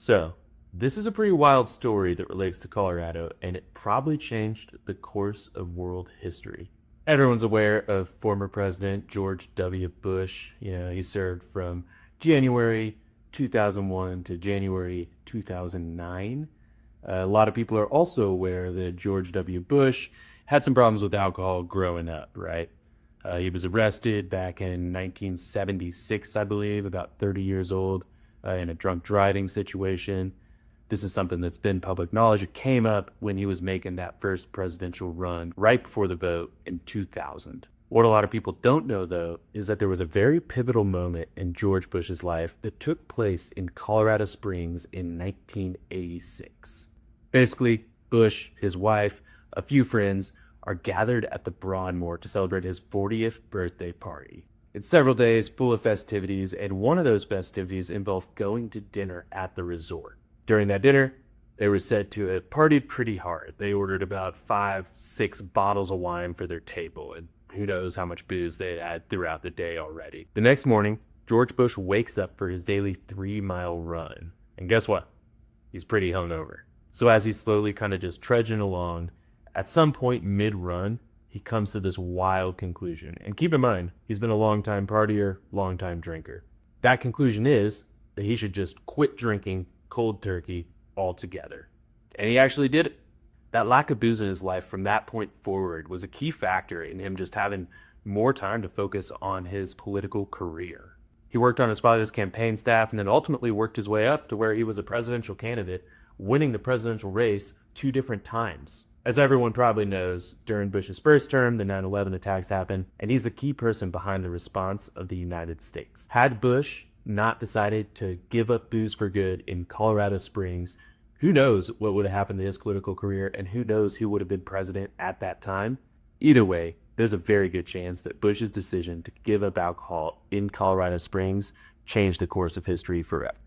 So, this is a pretty wild story that relates to Colorado, and it probably changed the course of world history. Everyone's aware of former President George W. Bush. He served from January 2001 to January 2009. A lot of people are also aware that George W. Bush had some problems with alcohol growing up, right? He was arrested back in 1976, I believe, about 30 years old, in a drunk driving situation. This is something that's been public knowledge. It came up when he was making that first presidential run right before the vote in 2000. What a lot of people don't know, though, is that there was a very pivotal moment in George Bush's life that took place in Colorado Springs in 1986. Basically, Bush, his wife, a few friends are gathered at the Broadmoor to celebrate his 40th birthday party. It's several days full of festivities, and one of those festivities involved going to dinner at the resort. During that dinner, they were said to have partied pretty hard. They ordered about 5, 6 bottles of wine for their table, and who knows how much booze they had throughout the day already. The next morning, George Bush wakes up for his daily 3-mile run. And guess what? He's pretty hungover. So as he's slowly kind of just trudging along, at some point mid-run, he comes to this wild conclusion. And keep in mind, he's been a long-time partier, long-time drinker. That conclusion is that he should just quit drinking cold turkey altogether. And he actually did it. That lack of booze in his life from that point forward was a key factor in him just having more time to focus on his political career. He worked on his father's campaign staff and then ultimately worked his way up to where he was a presidential candidate, winning the presidential race 2 different times. As everyone probably knows, during Bush's first term, the 9/11 attacks happened, and he's the key person behind the response of the United States. Had Bush not decided to give up booze for good in Colorado Springs, who knows what would have happened to his political career, and who knows who would have been president at that time. Either way, there's a very good chance that Bush's decision to give up alcohol in Colorado Springs changed the course of history forever.